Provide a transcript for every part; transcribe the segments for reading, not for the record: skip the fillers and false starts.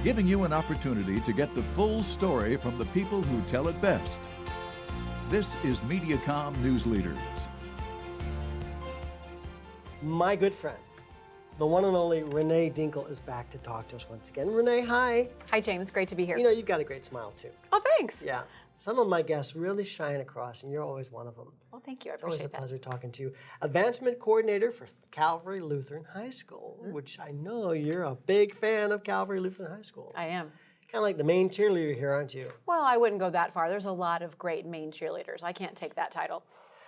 giving you an opportunity to get the full story from the people who tell it best. This is Mediacom Newsleaders. My good friend, the one and only Renee Duenckel is back to talk to us once again. Renee, hi. Hi, James. Great to be here. You know, you've got a great smile, too. Oh, thanks. Yeah. Some of my guests really shine across, and you're always one of them. Well, thank you. I It's always appreciate a pleasure talking to you. Advancement Coordinator for Calvary Lutheran High School, which I know you're a big fan of Calvary Lutheran High School. I am. Kind of like the main cheerleader here, aren't you? Well, I wouldn't go that far. There's a lot of great main cheerleaders. I can't take that title.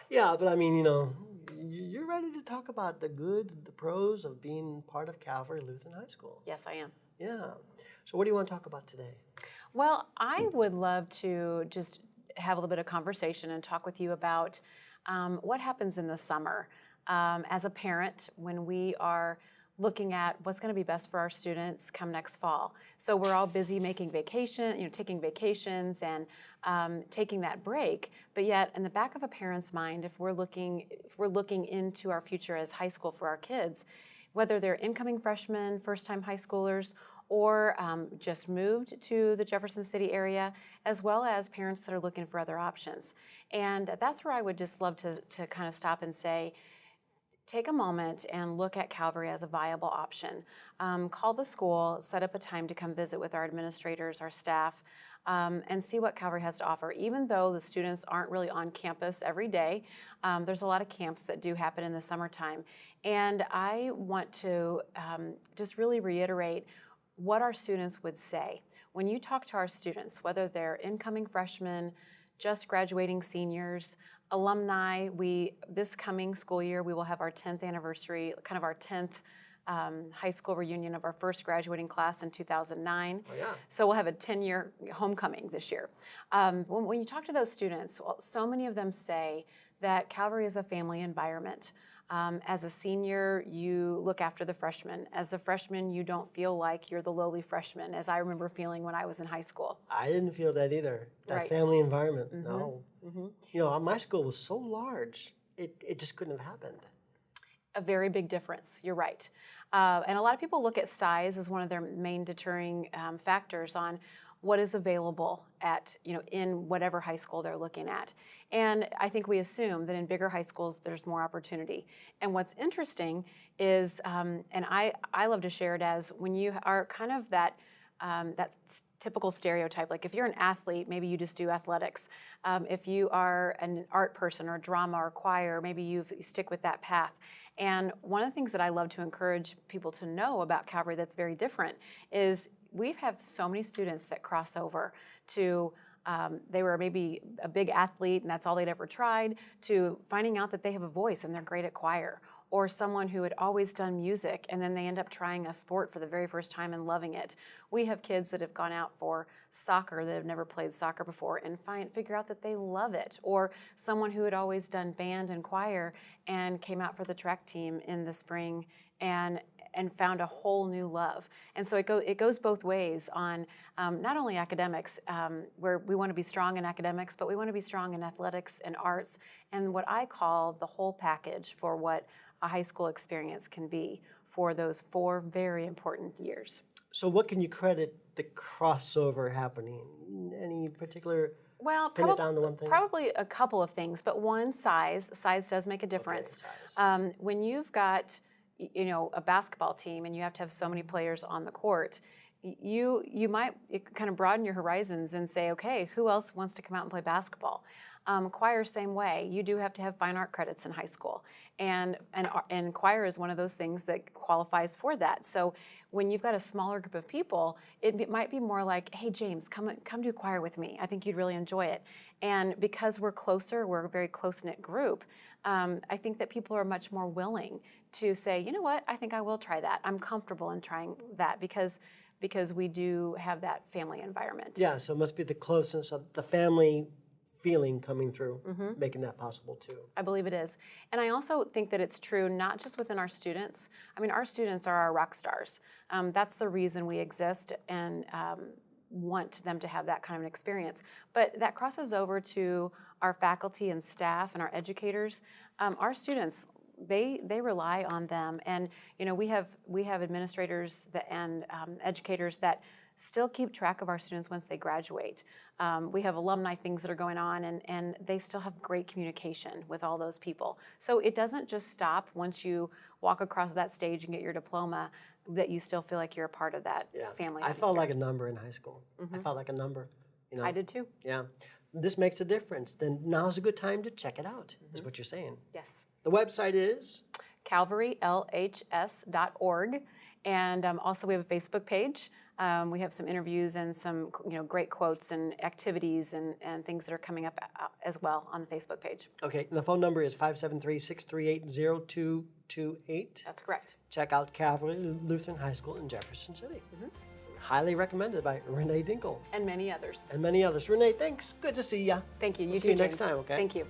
Yeah, but I mean, you know, you're ready to talk about the goods, the pros of being part of Calvary Lutheran High School. Yes, I am. Yeah. So what do you want to talk about today? Well, I would love to just have a little bit of conversation and talk with you about what happens in the summer as a parent when we are looking at what's going to be best for our students come next fall. So we're all busy making taking vacations and taking that break. But yet, in the back of a parent's mind, if we're looking into our future as high school for our kids, whether they're incoming freshmen, first-time high schoolers, or just moved to the Jefferson City area, as well as parents that are looking for other options. And that's where I would just love to kind of stop and say, take a moment and look at Calvary as a viable option. Call the school, set up a time to come visit with our administrators, our staff, and see what Calvary has to offer. Even though the students aren't really on campus every day, there's a lot of camps that do happen in the summertime. And I want to just really reiterate what our students would say. When you talk to our students, whether they're incoming freshmen, just graduating seniors, alumni, this coming school year, we will have our 10th anniversary, kind of our 10th high school reunion of our first graduating class in 2009. Oh, yeah. So we'll have a 10-year homecoming this year. When you talk to those students, so many of them say that Calvary is a family environment. As a senior, you look after the freshmen. As the freshman, you don't feel like you're the lowly freshman, as I remember feeling when I was in high school. I didn't feel that either. That Right. family environment, Mm-hmm. no. Mm-hmm. You know, my school was so large, it just couldn't have happened. A very big difference, you're right. And a lot of people look at size as one of their main deterring factors on what is available in whatever high school they're looking at. And I think we assume that in bigger high schools, there's more opportunity. And what's interesting is, and I love to share it as when you are kind of that typical stereotype, like if you're an athlete, maybe you just do athletics. If you are an art person or drama or choir, maybe you stick with that path. And one of the things that I love to encourage people to know about Calvary that's very different is we have so many students that cross over to they were maybe a big athlete and that's all they'd ever tried, to finding out that they have a voice and they're great at choir, or someone who had always done music and then they end up trying a sport for the very first time and loving it. We have kids that have gone out for soccer that have never played soccer before and figure out that they love it, or someone who had always done band and choir and came out for the track team in the spring and found a whole new love. And so it goes both ways on not only academics, where we want to be strong in academics, but we want to be strong in athletics and arts, and what I call the whole package for what a high school experience can be for those 4 very important years. So what can you credit the crossover happening? Any particular, pin it down to one thing? Probably a couple of things, but one, size. Size does make a difference. Okay, size. When you've got a basketball team and you have to have so many players on the court, you might kind of broaden your horizons and say, okay, who else wants to come out and play basketball? Choir, same way. You do have to have fine art credits in high school, and choir is one of those things that qualifies for that. So when you've got a smaller group of people, it might be more like, hey, James, come do choir with me. I think you'd really enjoy it. And because we're closer, we're a very close-knit group, I think that people are much more willing to say, you know what, I think I will try that. I'm comfortable in trying that because we do have that family environment. Yeah, so it must be the closeness of the family feeling coming through, making that possible too. I believe it is. And I also think that it's true not just within our students. I mean, our students are our rock stars. That's the reason we exist and want them to have that kind of an experience. But that crosses over to our faculty and staff and our educators. Our students, they rely on them. And we have administrators and educators that still keep track of our students once they graduate. We have alumni things that are going on, and they still have great communication with all those people. So it doesn't just stop once you walk across that stage and get your diploma, that you still feel like you're a part of that family. I felt like a number in high school. I felt like a number. You know? I did too. Yeah. This makes a difference. Then now's a good time to check it out, is what you're saying. Yes. The website is? CalvaryLHS.org. And also we have a Facebook page. We have some interviews and some great quotes and activities and things that are coming up as well on the Facebook page. Okay, and the phone number is 573-638-0228. That's correct. Check out Calvary Lutheran High School in Jefferson City. Highly recommended by Renee Duenckel. And many others. And many others. Renee, thanks. Good to see you. Thank you. We'll You see too, you next James. time, okay? Thank you.